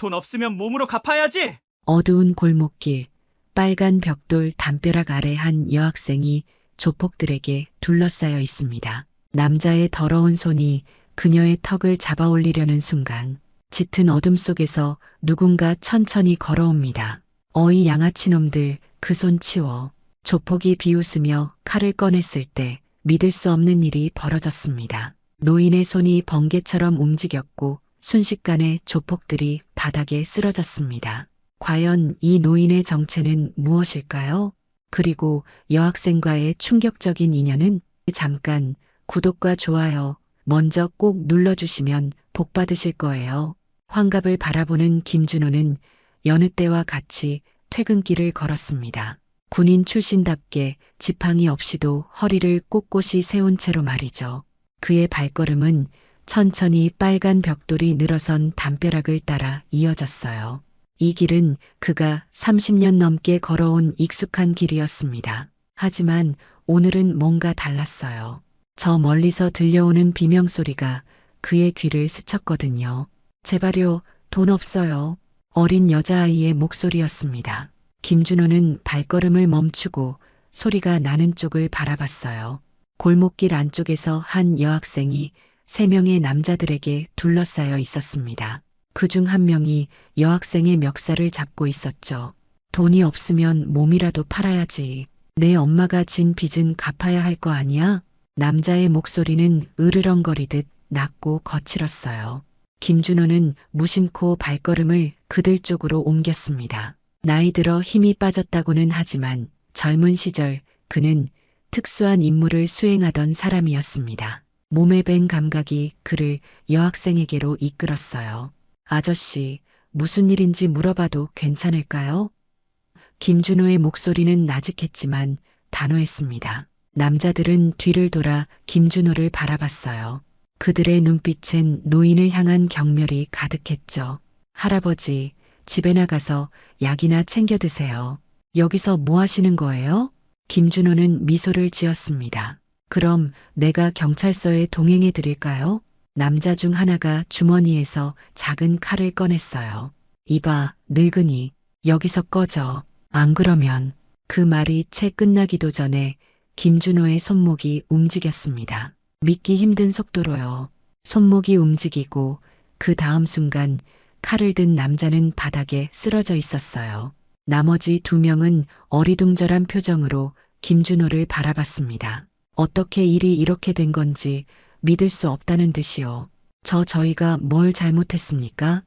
돈 없으면 몸으로 갚아야지! 어두운 골목길, 빨간 벽돌 담벼락 아래 한 여학생이 조폭들에게 둘러싸여 있습니다. 남자의 더러운 손이 그녀의 턱을 잡아 올리려는 순간 짙은 어둠 속에서 누군가 천천히 걸어옵니다. 어이 양아치놈들, 그 손 치워. 조폭이 비웃으며 칼을 꺼냈을 때 믿을 수 없는 일이 벌어졌습니다. 노인의 손이 번개처럼 움직였고 순식간에 조폭들이 바닥에 쓰러졌습니다. 과연 이 노인의 정체는 무엇일까요? 그리고 여학생과의 충격적인 인연은? 잠깐 구독과 좋아요 먼저 꼭 눌러주시면 복 받으실 거예요. 환갑을 바라보는 김준호는 여느 때와 같이 퇴근길을 걸었습니다. 군인 출신답게 지팡이 없이도 허리를 꼿꼿이 세운 채로 말이죠. 그의 발걸음은 천천히 빨간 벽돌이 늘어선 담벼락을 따라 이어졌어요. 이 길은 그가 30년 넘게 걸어온 익숙한 길이었습니다. 하지만 오늘은 뭔가 달랐어요. 저 멀리서 들려오는 비명소리가 그의 귀를 스쳤거든요. 제발요, 돈 없어요. 어린 여자아이의 목소리였습니다. 김준호는 발걸음을 멈추고 소리가 나는 쪽을 바라봤어요. 골목길 안쪽에서 한 여학생이 3명의 남자들에게 둘러싸여 있었습니다. 그중 한 명이 여학생의 멱살을 잡고 있었죠. 돈이 없으면 몸이라도 팔아야지. 내 엄마가 진 빚은 갚아야 할 거 아니야? 남자의 목소리는 으르렁거리듯 낮고 거칠었어요. 김준호는 무심코 발걸음을 그들 쪽으로 옮겼습니다. 나이 들어 힘이 빠졌다고는 하지만 젊은 시절 그는 특수한 임무를 수행하던 사람이었습니다. 몸에 밴 감각이 그를 여학생에게로 이끌었어요. 아저씨, 무슨 일인지 물어봐도 괜찮을까요? 김준호의 목소리는 나직했지만 단호했습니다. 남자들은 뒤를 돌아 김준호를 바라봤어요. 그들의 눈빛엔 노인을 향한 경멸이 가득했죠. 할아버지, 집에 나가서 약이나 챙겨 드세요. 여기서 뭐 하시는 거예요? 김준호는 미소를 지었습니다. 그럼 내가 경찰서에 동행해 드릴까요? 남자 중 하나가 주머니에서 작은 칼을 꺼냈어요. 이봐, 늙은이, 여기서 꺼져. 안 그러면. 그 말이 채 끝나기도 전에 김준호의 손목이 움직였습니다. 믿기 힘든 속도로요. 손목이 움직이고 그 다음 순간 칼을 든 남자는 바닥에 쓰러져 있었어요. 나머지 2명은 어리둥절한 표정으로 김준호를 바라봤습니다. 어떻게 일이 이렇게 된 건지 믿을 수 없다는 듯이요. 저희가 뭘 잘못했습니까?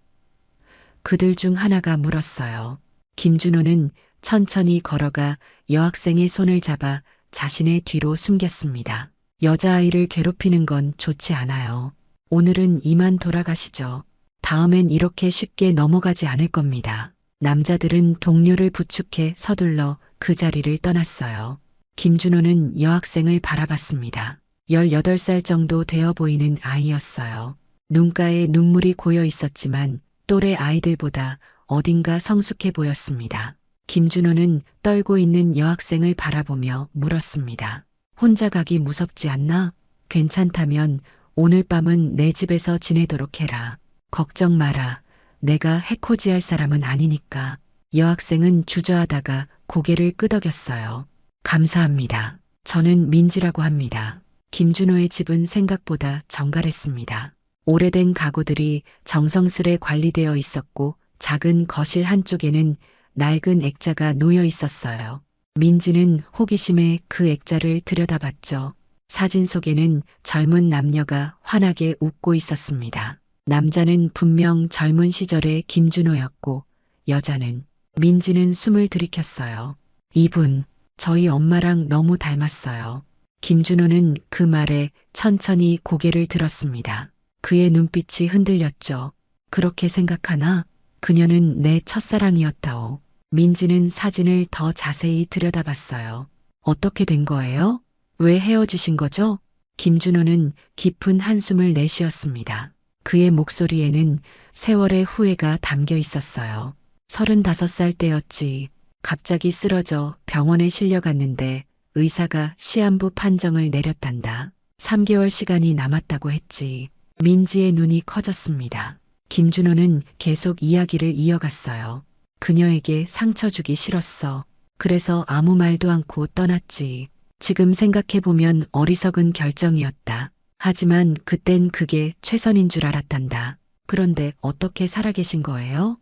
그들 중 하나가 물었어요. 김준호는 천천히 걸어가 여학생의 손을 잡아 자신의 뒤로 숨겼습니다. 여자아이를 괴롭히는 건 좋지 않아요. 오늘은 이만 돌아가시죠. 다음엔 이렇게 쉽게 넘어가지 않을 겁니다. 남자들은 동료를 부축해 서둘러 그 자리를 떠났어요. 김준호는 여학생을 바라봤습니다. 18살 정도 되어 보이는 아이였어요. 눈가에 눈물이 고여 있었지만 또래 아이들보다 어딘가 성숙해 보였습니다. 김준호는 떨고 있는 여학생을 바라보며 물었습니다. 혼자 가기 무섭지 않나? 괜찮다면 오늘 밤은 내 집에서 지내도록 해라. 걱정 마라. 내가 해코지할 사람은 아니니까. 여학생은 주저하다가 고개를 끄덕였어요. 감사합니다. 저는 민지라고 합니다. 김준호의 집은 생각보다 정갈했습니다. 오래된 가구들이 정성스레 관리되어 있었고 작은 거실 한쪽에는 낡은 액자가 놓여 있었어요. 민지는 호기심에 그 액자를 들여다봤죠. 사진 속에는 젊은 남녀가 환하게 웃고 있었습니다. 남자는 분명 젊은 시절의 김준호였고 여자는 민지는 숨을 들이켰어요. 이분, 저희 엄마랑 너무 닮았어요. 김준호는 그 말에 천천히 고개를 들었습니다. 그의 눈빛이 흔들렸죠. 그렇게 생각하나? 그녀는 내 첫사랑이었다오. 민지는 사진을 더 자세히 들여다봤어요. 어떻게 된 거예요? 왜 헤어지신 거죠? 김준호는 깊은 한숨을 내쉬었습니다. 그의 목소리에는 세월의 후회가 담겨 있었어요. 35살 때였지. 갑자기 쓰러져 병원에 실려갔는데 의사가 시한부 판정을 내렸단다. 3개월 시간이 남았다고 했지. 민지의 눈이 커졌습니다. 김준호는 계속 이야기를 이어갔어요. 그녀에게 상처 주기 싫었어. 그래서 아무 말도 않고 떠났지. 지금 생각해보면 어리석은 결정이었다. 하지만 그땐 그게 최선인 줄 알았단다. 그런데 어떻게 살아계신 거예요?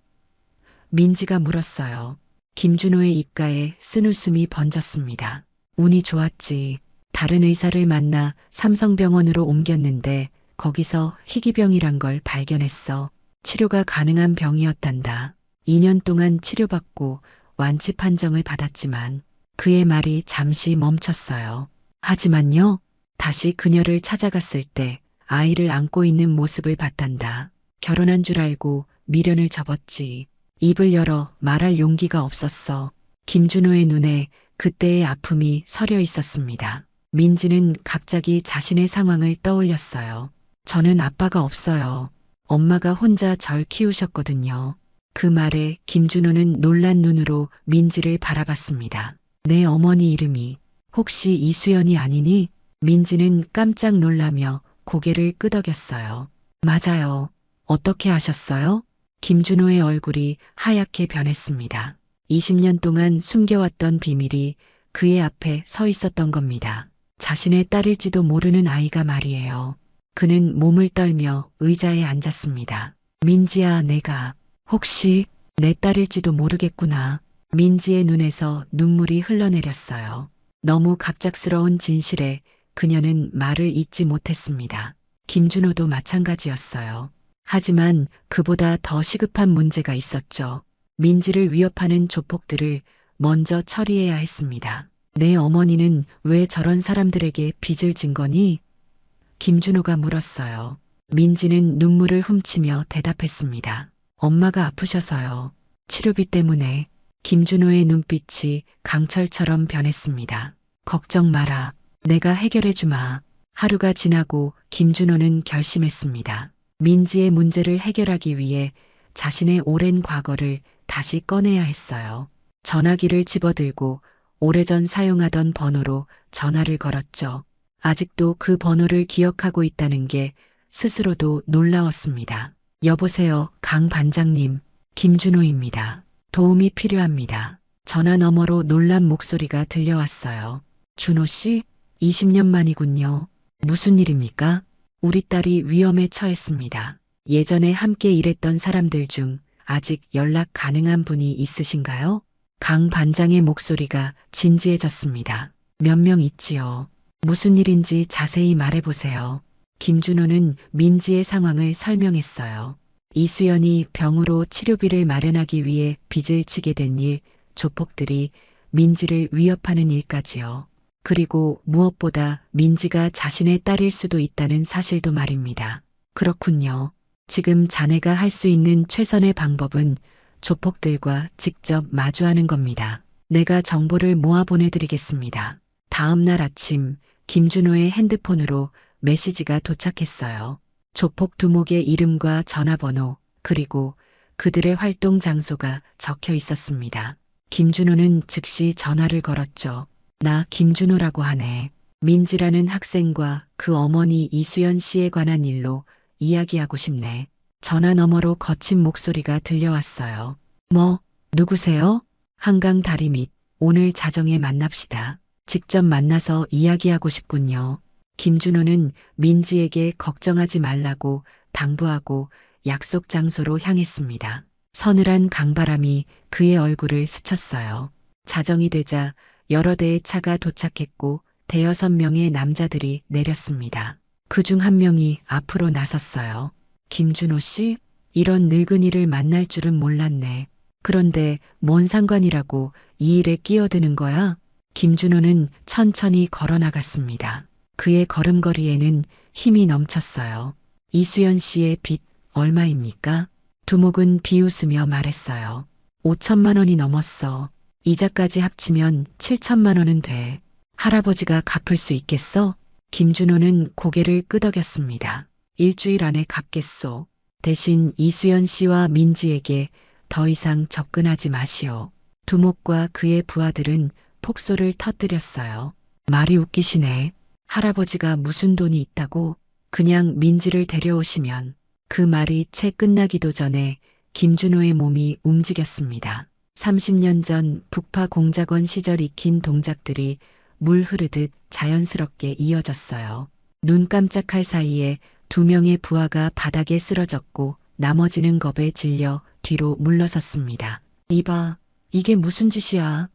민지가 물었어요. 김준호의 입가에 쓴웃음이 번졌습니다. 운이 좋았지. 다른 의사를 만나 삼성병원으로 옮겼는데 거기서 희귀병이란 걸 발견했어. 치료가 가능한 병이었단다. 2년 동안 치료받고 완치 판정을 받았지만 그의 말이 잠시 멈췄어요. 하지만요, 다시 그녀를 찾아갔을 때 아이를 안고 있는 모습을 봤단다. 결혼한 줄 알고 미련을 접었지. 입을 열어 말할 용기가 없었어. 김준호의 눈에 그때의 아픔이 서려 있었습니다. 민지는 갑자기 자신의 상황을 떠올렸어요. 저는 아빠가 없어요. 엄마가 혼자 절 키우셨거든요. 그 말에 김준호는 놀란 눈으로 민지를 바라봤습니다. 내 어머니 이름이 혹시 이수연이 아니니? 민지는 깜짝 놀라며 고개를 끄덕였어요. 맞아요. 어떻게 아셨어요? 김준호의 얼굴이 하얗게 변했습니다. 20년 동안 숨겨왔던 비밀이 그의 앞에 서 있었던 겁니다. 자신의 딸일지도 모르는 아이가 말이에요. 그는 몸을 떨며 의자에 앉았습니다. 민지야, 내가 혹시 내 딸일지도 모르겠구나. 민지의 눈에서 눈물이 흘러내렸어요. 너무 갑작스러운 진실에 그녀는 말을 잇지 못했습니다. 김준호도 마찬가지였어요. 하지만 그보다 더 시급한 문제가 있었죠. 민지를 위협하는 조폭들을 먼저 처리해야 했습니다. 내 어머니는 왜 저런 사람들에게 빚을 진 거니? 김준호가 물었어요. 민지는 눈물을 훔치며 대답했습니다. 엄마가 아프셔서요. 치료비 때문에. 김준호의 눈빛이 강철처럼 변했습니다. 걱정 마라. 내가 해결해 주마. 하루가 지나고 김준호는 결심했습니다. 민지의 문제를 해결하기 위해 자신의 오랜 과거를 다시 꺼내야 했어요. 전화기를 집어들고 오래전 사용하던 번호로 전화를 걸었죠. 아직도 그 번호를 기억하고 있다는 게 스스로도 놀라웠습니다. 여보세요, 강 반장님. 김준호입니다. 도움이 필요합니다. 전화 너머로 놀란 목소리가 들려왔어요. 준호 씨? 20년 만이군요. 무슨 일입니까? 우리 딸이 위험에 처했습니다. 예전에 함께 일했던 사람들 중 아직 연락 가능한 분이 있으신가요? 강 반장의 목소리가 진지해졌습니다. 몇 명 있지요. 무슨 일인지 자세히 말해보세요. 김준호는 민지의 상황을 설명했어요. 이수연이 병으로 치료비를 마련하기 위해 빚을 지게 된 일, 조폭들이 민지를 위협하는 일까지요. 그리고 무엇보다 민지가 자신의 딸일 수도 있다는 사실도 말입니다. 그렇군요. 지금 자네가 할 수 있는 최선의 방법은 조폭들과 직접 마주하는 겁니다. 내가 정보를 모아 보내드리겠습니다. 다음 날 아침 김준호의 핸드폰으로 메시지가 도착했어요. 조폭 두목의 이름과 전화번호, 그리고 그들의 활동 장소가 적혀 있었습니다. 김준호는 즉시 전화를 걸었죠. 나 김준호라고 하네. 민지라는 학생과 그 어머니 이수연 씨에 관한 일로 이야기하고 싶네. 전화 너머로 거친 목소리가 들려왔어요. 뭐, 누구세요? 한강 다리 밑, 오늘 자정에 만납시다. 직접 만나서 이야기하고 싶군요. 김준호는 민지에게 걱정하지 말라고 당부하고 약속 장소로 향했습니다. 서늘한 강바람이 그의 얼굴을 스쳤어요. 자정이 되자 여러 대의 차가 도착했고 대여섯 명의 남자들이 내렸습니다. 그중 한 명이 앞으로 나섰어요. 김준호 씨? 이런 늙은이를 만날 줄은 몰랐네. 그런데 뭔 상관이라고 이 일에 끼어드는 거야? 김준호는 천천히 걸어 나갔습니다. 그의 걸음걸이에는 힘이 넘쳤어요. 이수연 씨의 빚 얼마입니까? 두목은 비웃으며 말했어요. 5천만 원이 넘었어. 이자까지 합치면 7천만 원은 돼. 할아버지가 갚을 수 있겠어? 김준호는 고개를 끄덕였습니다. 일주일 안에 갚겠소. 대신 이수연 씨와 민지에게 더 이상 접근하지 마시오. 두목과 그의 부하들은 폭소를 터뜨렸어요. 말이 웃기시네. 할아버지가 무슨 돈이 있다고? 그냥 민지를 데려오시면 그 말이 채 끝나기도 전에 김준호의 몸이 움직였습니다. 30년 전 북파 공작원 시절 익힌 동작들이 물 흐르듯 자연스럽게 이어졌어요. 눈 깜짝할 사이에 2명의 부하가 바닥에 쓰러졌고 나머지는 겁에 질려 뒤로 물러섰습니다. 이봐, 이게 무슨 짓이야?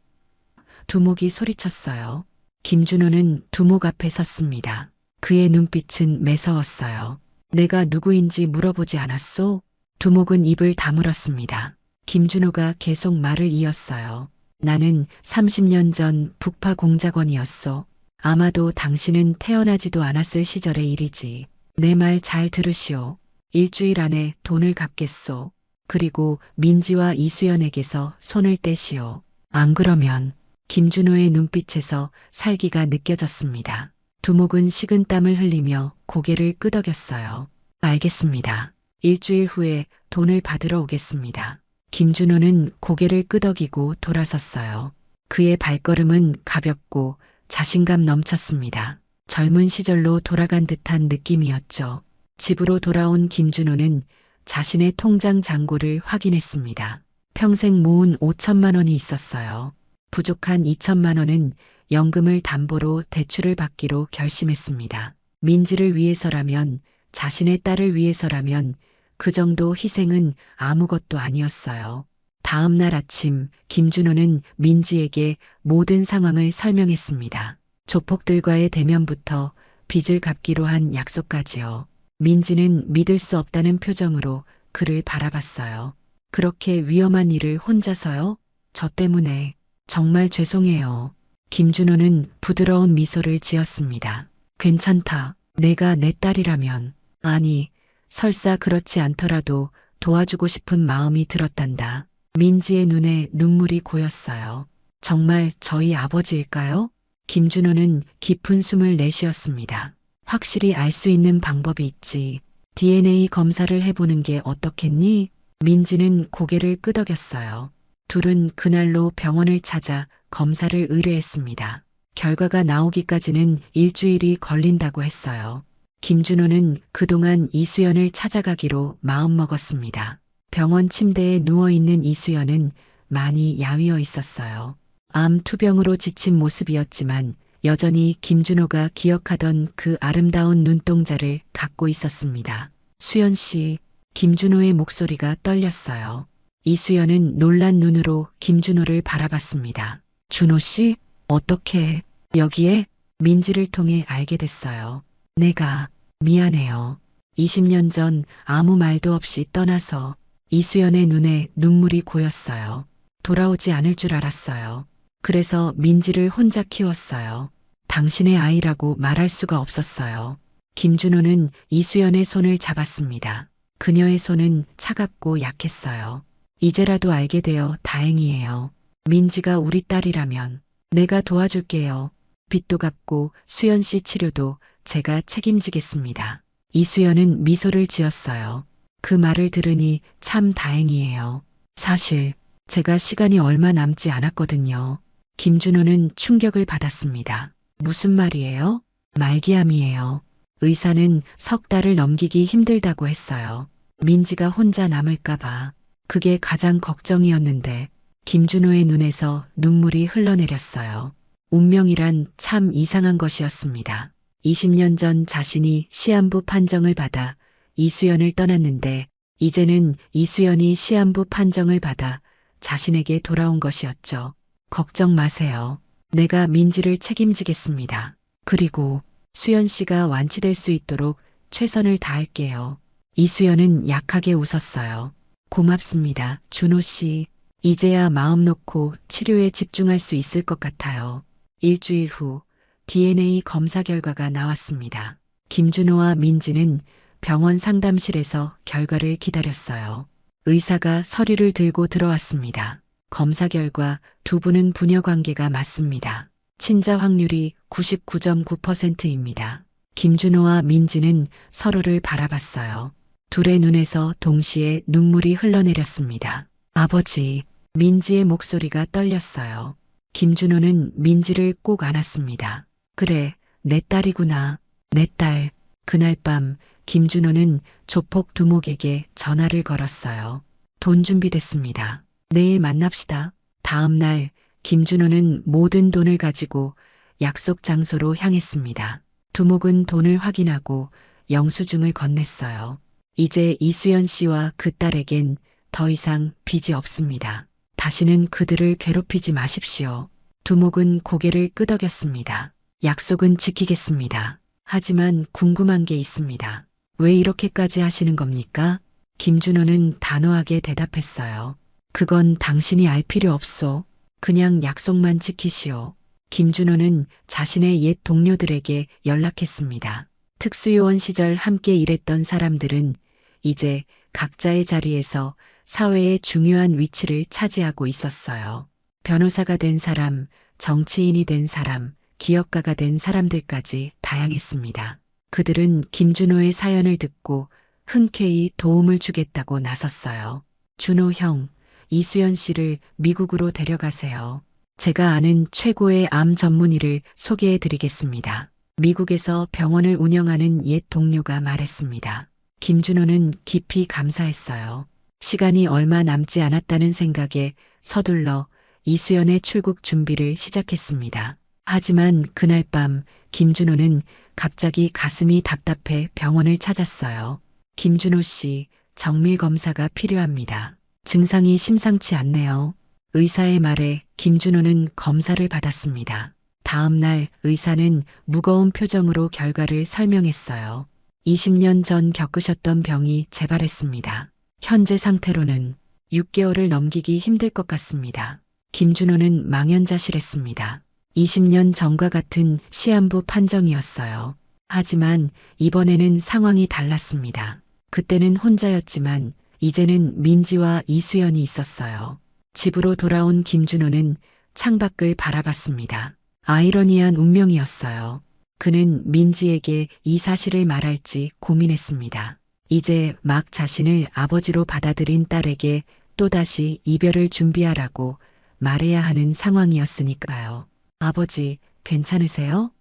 두목이 소리쳤어요. 김준호는 두목 앞에 섰습니다. 그의 눈빛은 매서웠어요. 내가 누구인지 물어보지 않았소? 두목은 입을 다물었습니다. 김준호가 계속 말을 이었어요. 나는 30년 전 북파 공작원이었소. 아마도 당신은 태어나지도 않았을 시절의 일이지. 내 말 잘 들으시오. 일주일 안에 돈을 갚겠소. 그리고 민지와 이수연에게서 손을 떼시오. 안 그러면 김준호의 눈빛에서 살기가 느껴졌습니다. 두목은 식은땀을 흘리며 고개를 끄덕였어요. 알겠습니다. 일주일 후에 돈을 받으러 오겠습니다. 김준호는 고개를 끄덕이고 돌아섰어요. 그의 발걸음은 가볍고 자신감 넘쳤습니다. 젊은 시절로 돌아간 듯한 느낌이었죠. 집으로 돌아온 김준호는 자신의 통장 잔고를 확인했습니다. 평생 모은 5천만 원이 있었어요. 부족한 2천만 원은 연금을 담보로 대출을 받기로 결심했습니다. 민지를 위해서라면, 자신의 딸을 위해서라면 그 정도 희생은 아무것도 아니었어요. 다음 날 아침 김준호는 민지에게 모든 상황을 설명했습니다. 조폭들과의 대면부터 빚을 갚기로 한 약속까지요. 민지는 믿을 수 없다는 표정으로 그를 바라봤어요. 그렇게 위험한 일을 혼자서요? 저 때문에 정말 죄송해요. 김준호는 부드러운 미소를 지었습니다. 괜찮다. 내가 내 딸이라면. 아니, 설사 그렇지 않더라도 도와주고 싶은 마음이 들었단다. 민지의 눈에 눈물이 고였어요. 정말 저희 아버지일까요? 김준호는 깊은 숨을 내쉬었습니다. 확실히 알 수 있는 방법이 있지. DNA 검사를 해보는 게 어떻겠니? 민지는 고개를 끄덕였어요. 둘은 그날로 병원을 찾아 검사를 의뢰했습니다. 결과가 나오기까지는 일주일이 걸린다고 했어요. 김준호는 그동안 이수연을 찾아가기로 마음먹었습니다. 병원 침대에 누워있는 이수연은 많이 야위어 있었어요. 암 투병으로 지친 모습이었지만 여전히 김준호가 기억하던 그 아름다운 눈동자를 갖고 있었습니다. 수연 씨, 김준호의 목소리가 떨렸어요. 이수연은 놀란 눈으로 김준호를 바라봤습니다. 준호 씨, 어떻게 여기에? 민지를 통해 알게 됐어요. 내가 미안해요. 20년 전 아무 말도 없이 떠나서. 이수연의 눈에 눈물이 고였어요. 돌아오지 않을 줄 알았어요. 그래서 민지를 혼자 키웠어요. 당신의 아이라고 말할 수가 없었어요. 김준호는 이수연의 손을 잡았습니다. 그녀의 손은 차갑고 약했어요. 이제라도 알게 되어 다행이에요. 민지가 우리 딸이라면 내가 도와줄게요. 빚도 갚고 수연 씨 치료도 제가 책임지겠습니다. 이수연은 미소를 지었어요. 그 말을 들으니 참 다행이에요. 사실 제가 시간이 얼마 남지 않았거든요. 김준호는 충격을 받았습니다. 무슨 말이에요? 말기암이에요. 의사는 석 달을 넘기기 힘들다고 했어요. 민지가 혼자 남을까봐. 그게 가장 걱정이었는데 김준호의 눈에서 눈물이 흘러내렸어요. 운명이란 참 이상한 것이었습니다. 20년 전 자신이 시한부 판정을 받아 이수연을 떠났는데 이제는 이수연이 시한부 판정을 받아 자신에게 돌아온 것이었죠. 걱정 마세요. 내가 민지를 책임지겠습니다. 그리고 수연 씨가 완치될 수 있도록 최선을 다할게요. 이수연은 약하게 웃었어요. 고맙습니다, 준호 씨. 이제야 마음 놓고 치료에 집중할 수 있을 것 같아요. 일주일 후 DNA 검사 결과가 나왔습니다. 김준호와 민지는 병원 상담실에서 결과를 기다렸어요. 의사가 서류를 들고 들어왔습니다. 검사 결과 두 분은 부녀 관계가 맞습니다. 친자 확률이 99.9%입니다. 김준호와 민지는 서로를 바라봤어요. 둘의 눈에서 동시에 눈물이 흘러내렸습니다. 아버지, 민지의 목소리가 떨렸어요. 김준호는 민지를 꼭 안았습니다. 그래, 내 딸이구나. 내 딸. 그날 밤 김준호는 조폭 두목에게 전화를 걸었어요. 돈 준비됐습니다. 내일 만납시다. 다음 날 김준호는 모든 돈을 가지고 약속 장소로 향했습니다. 두목은 돈을 확인하고 영수증을 건넸어요. 이제 이수연 씨와 그 딸에겐 더 이상 빚이 없습니다. 다시는 그들을 괴롭히지 마십시오. 두목은 고개를 끄덕였습니다. 약속은 지키겠습니다. 하지만 궁금한 게 있습니다. 왜 이렇게까지 하시는 겁니까? 김준호는 단호하게 대답했어요. 그건 당신이 알 필요 없소. 그냥 약속만 지키시오. 김준호는 자신의 옛 동료들에게 연락했습니다. 특수요원 시절 함께 일했던 사람들은 이제 각자의 자리에서 사회의 중요한 위치를 차지하고 있었어요. 변호사가 된 사람, 정치인이 된 사람, 기업가가 된 사람들까지 다양했습니다. 그들은 김준호의 사연을 듣고 흔쾌히 도움을 주겠다고 나섰어요. 준호 형, 이수연 씨를 미국으로 데려가세요. 제가 아는 최고의 암 전문의를 소개해 드리겠습니다. 미국에서 병원을 운영하는 옛 동료가 말했습니다. 김준호는 깊이 감사했어요. 시간이 얼마 남지 않았다는 생각에 서둘러 이수연의 출국 준비를 시작했습니다. 하지만 그날 밤 김준호는 갑자기 가슴이 답답해 병원을 찾았어요. 김준호 씨, 정밀 검사가 필요합니다. 증상이 심상치 않네요. 의사의 말에 김준호는 검사를 받았습니다. 다음 날 의사는 무거운 표정으로 결과를 설명했어요. 20년 전 겪으셨던 병이 재발했습니다. 현재 상태로는 6개월을 넘기기 힘들 것 같습니다. 김준호는 망연자실했습니다. 20년 전과 같은 시한부 판정이었어요. 하지만 이번에는 상황이 달랐습니다. 그때는 혼자였지만 이제는 민지와 이수연이 있었어요. 집으로 돌아온 김준호는 창밖을 바라봤습니다. 아이러니한 운명이었어요. 그는 민지에게 이 사실을 말할지 고민했습니다. 이제 막 자신을 아버지로 받아들인 딸에게 또다시 이별을 준비하라고 말해야 하는 상황이었으니까요. 아버지, 괜찮으세요?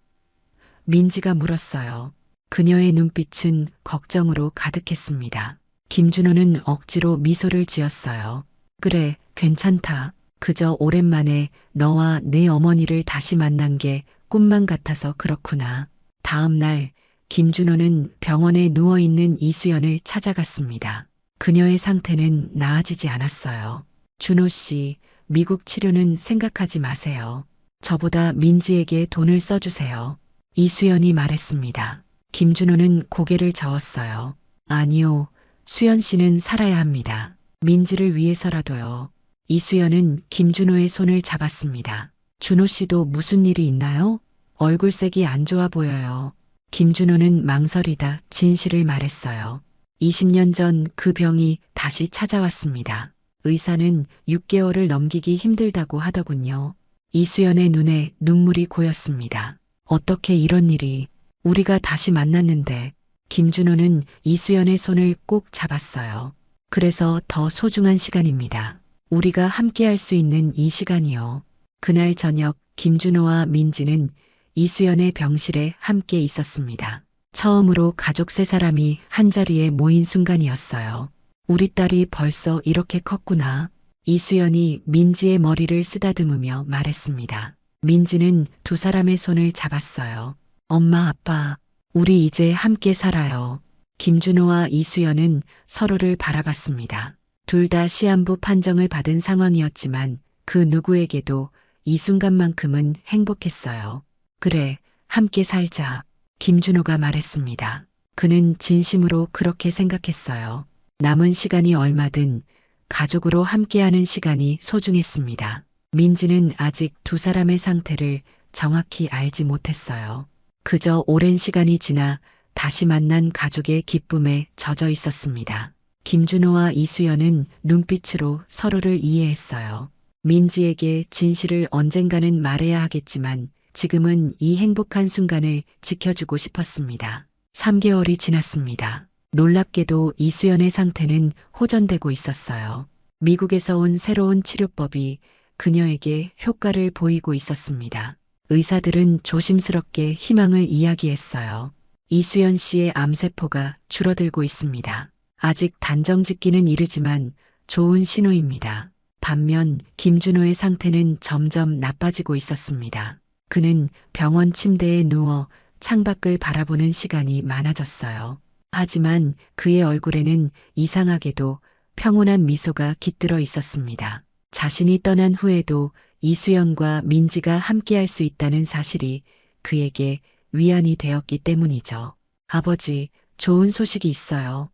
민지가 물었어요. 그녀의 눈빛은 걱정으로 가득했습니다. 김준호는 억지로 미소를 지었어요. 그래, 괜찮다. 그저 오랜만에 너와 내 어머니를 다시 만난 게 꿈만 같아서 그렇구나. 다음 날 김준호는 병원에 누워있는 이수연을 찾아갔습니다. 그녀의 상태는 나아지지 않았어요. 준호 씨, 미국 치료는 생각하지 마세요. 저보다 민지에게 돈을 써주세요. 이수연이 말했습니다. 김준호는 고개를 저었어요. 아니요, 수연 씨는 살아야 합니다. 민지를 위해서라도요. 이수연은 김준호의 손을 잡았습니다. 준호 씨도 무슨 일이 있나요? 얼굴색이 안 좋아 보여요. 김준호는 망설이다 진실을 말했어요. 20년 전 그 병이 다시 찾아왔습니다. 의사는 6개월을 넘기기 힘들다고 하더군요. 이수연의 눈에 눈물이 고였습니다. 어떻게 이런 일이, 우리가 다시 만났는데. 김준호는 이수연의 손을 꼭 잡았어요. 그래서 더 소중한 시간입니다. 우리가 함께할 수 있는 이 시간이요. 그날 저녁 김준호와 민지는 이수연의 병실에 함께 있었습니다. 처음으로 가족 세 사람이 한자리에 모인 순간이었어요. 우리 딸이 벌써 이렇게 컸구나. 이수연이 민지의 머리를 쓰다듬으며 말했습니다. 민지는 두 사람의 손을 잡았어요. 엄마, 아빠, 우리 이제 함께 살아요. 김준호와 이수연은 서로를 바라봤습니다. 둘 다 시한부 판정을 받은 상황이었지만 그 누구에게도 이 순간만큼은 행복했어요. 그래, 함께 살자. 김준호가 말했습니다. 그는 진심으로 그렇게 생각했어요. 남은 시간이 얼마든 가족으로 함께하는 시간이 소중했습니다. 민지는 아직 두 사람의 상태를 정확히 알지 못했어요. 그저 오랜 시간이 지나 다시 만난 가족의 기쁨에 젖어 있었습니다. 김준호와 이수연은 눈빛으로 서로를 이해했어요. 민지에게 진실을 언젠가는 말해야 하겠지만 지금은 이 행복한 순간을 지켜주고 싶었습니다. 3개월이 지났습니다. 놀랍게도 이수연의 상태는 호전되고 있었어요. 미국에서 온 새로운 치료법이 그녀에게 효과를 보이고 있었습니다. 의사들은 조심스럽게 희망을 이야기했어요. 이수연 씨의 암세포가 줄어들고 있습니다. 아직 단정 짓기는 이르지만 좋은 신호입니다. 반면 김준호의 상태는 점점 나빠지고 있었습니다. 그는 병원 침대에 누워 창밖을 바라보는 시간이 많아졌어요. 하지만 그의 얼굴에는 이상하게도 평온한 미소가 깃들어 있었습니다. 자신이 떠난 후에도 이수연과 민지가 함께할 수 있다는 사실이 그에게 위안이 되었기 때문이죠. 아버지, 좋은 소식이 있어요.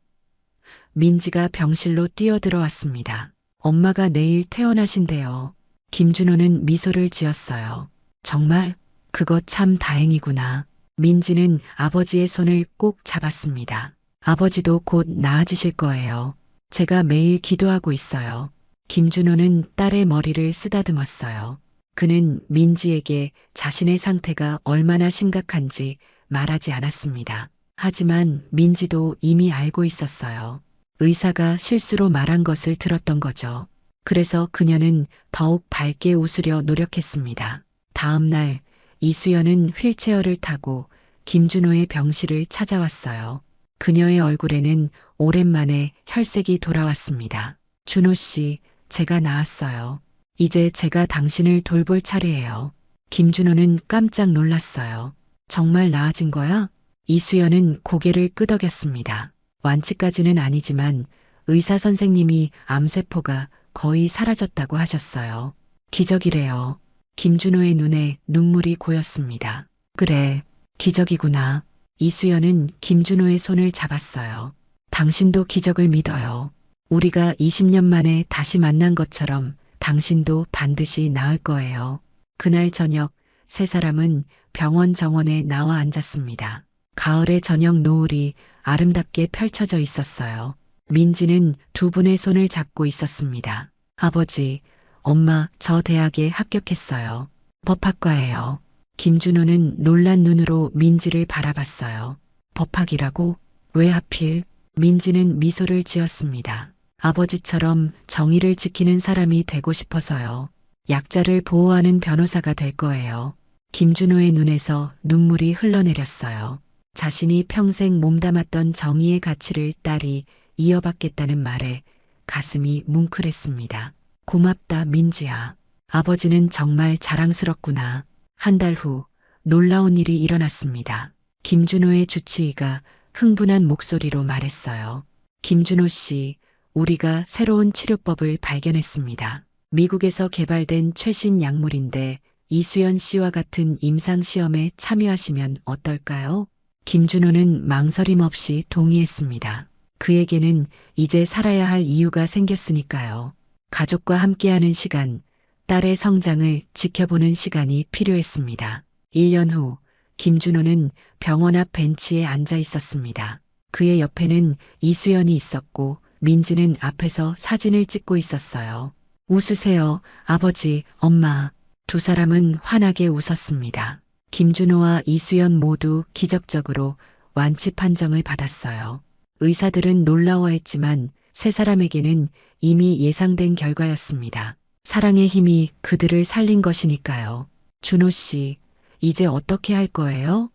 민지가 병실로 뛰어들어왔습니다. 엄마가 내일 퇴원하신대요. 김준호는 미소를 지었어요. 정말? 그거 참 다행이구나. 민지는 아버지의 손을 꼭 잡았습니다. 아버지도 곧 나아지실 거예요. 제가 매일 기도하고 있어요. 김준호는 딸의 머리를 쓰다듬었어요. 그는 민지에게 자신의 상태가 얼마나 심각한지 말하지 않았습니다. 하지만 민지도 이미 알고 있었어요. 의사가 실수로 말한 것을 들었던 거죠. 그래서 그녀는 더욱 밝게 웃으려 노력했습니다. 다음 날 이수연은 휠체어를 타고 김준호의 병실을 찾아왔어요. 그녀의 얼굴에는 오랜만에 혈색이 돌아왔습니다. 준호 씨, 제가 나았어요. 이제 제가 당신을 돌볼 차례예요. 김준호는 깜짝 놀랐어요. 정말 나아진 거야? 이수연은 고개를 끄덕였습니다. 완치까지는 아니지만 의사 선생님이 암세포가 거의 사라졌다고 하셨어요. 기적이래요. 김준호의 눈에 눈물이 고였습니다. 그래, 기적이구나. 이수연은 김준호의 손을 잡았어요. 당신도 기적을 믿어요. 우리가 20년 만에 다시 만난 것처럼 당신도 반드시 나을 거예요. 그날 저녁 세 사람은 병원 정원에 나와 앉았습니다. 가을의 저녁 노을이 아름답게 펼쳐져 있었어요. 민지는 두 분의 손을 잡고 있었습니다. 아버지, 엄마, 저 대학에 합격했어요. 법학과예요. 김준호는 놀란 눈으로 민지를 바라봤어요. 법학이라고? 왜 하필? 민지는 미소를 지었습니다. 아버지처럼 정의를 지키는 사람이 되고 싶어서요. 약자를 보호하는 변호사가 될 거예요. 김준호의 눈에서 눈물이 흘러내렸어요. 자신이 평생 몸담았던 정의의 가치를 딸이 이어받겠다는 말에 가슴이 뭉클했습니다. 고맙다, 민지야. 아버지는 정말 자랑스럽구나. 한 달 후 놀라운 일이 일어났습니다. 김준호의 주치의가 흥분한 목소리로 말했어요. 김준호 씨, 우리가 새로운 치료법을 발견했습니다. 미국에서 개발된 최신 약물인데 이수연 씨와 같은 임상시험에 참여하시면 어떨까요? 김준호는 망설임 없이 동의했습니다. 그에게는 이제 살아야 할 이유가 생겼으니까요. 가족과 함께하는 시간, 딸의 성장을 지켜보는 시간이 필요했습니다. 1년 후 김준호는 병원 앞 벤치에 앉아 있었습니다. 그의 옆에는 이수연이 있었고 민지는 앞에서 사진을 찍고 있었어요. 웃으세요, 아버지, 엄마. 두 사람은 환하게 웃었습니다. 김준호와 이수연 모두 기적적으로 완치 판정을 받았어요. 의사들은 놀라워했지만 세 사람에게는 이미 예상된 결과였습니다. 사랑의 힘이 그들을 살린 것이니까요. 준호 씨, 이제 어떻게 할 거예요?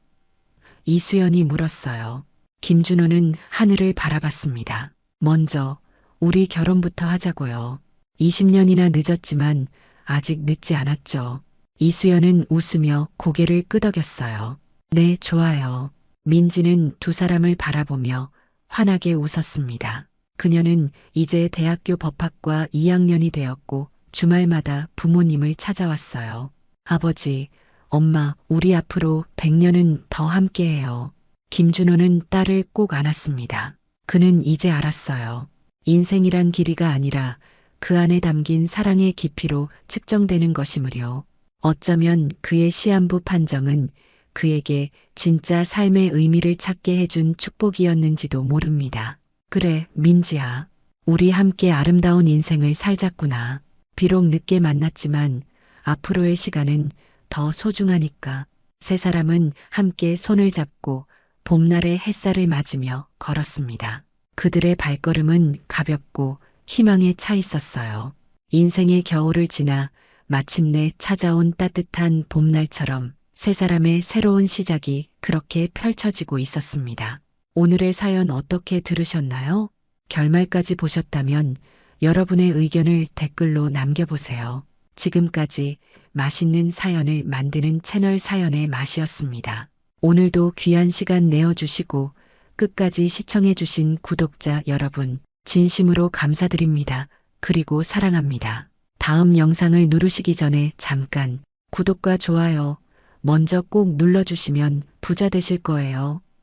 이수연이 물었어요. 김준호는 하늘을 바라봤습니다. 먼저 우리 결혼부터 하자고요. 20년이나 늦었지만 아직 늦지 않았죠. 이수연은 웃으며 고개를 끄덕였어요. 네, 좋아요. 민지는 두 사람을 바라보며 환하게 웃었습니다. 그녀는 이제 대학교 법학과 2학년이 되었고 주말마다 부모님을 찾아왔어요. 아버지, 엄마, 우리 앞으로 100년은 더 함께해요. 김준호는 딸을 꼭 안았습니다. 그는 이제 알았어요. 인생이란 길이가 아니라 그 안에 담긴 사랑의 깊이로 측정되는 것이므려. 어쩌면 그의 시한부 판정은 그에게 진짜 삶의 의미를 찾게 해준 축복이었는지도 모릅니다. 그래, 민지야. 우리 함께 아름다운 인생을 살자꾸나. 비록 늦게 만났지만 앞으로의 시간은 더 소중하니까. 세 사람은 함께 손을 잡고 봄날의 햇살을 맞으며 걸었습니다. 그들의 발걸음은 가볍고 희망에 차 있었어요. 인생의 겨울을 지나 마침내 찾아온 따뜻한 봄날처럼 세 사람의 새로운 시작이 그렇게 펼쳐지고 있었습니다. 오늘의 사연 어떻게 들으셨나요? 결말까지 보셨다면 여러분의 의견을 댓글로 남겨보세요. 지금까지 맛있는 사연을 만드는 채널 사연의 맛이었습니다. 오늘도 귀한 시간 내어주시고 끝까지 시청해주신 구독자 여러분, 진심으로 감사드립니다. 그리고 사랑합니다. 다음 영상을 누르시기 전에 잠깐 구독과 좋아요 먼저 꼭 눌러주시면 부자 되실 거예요.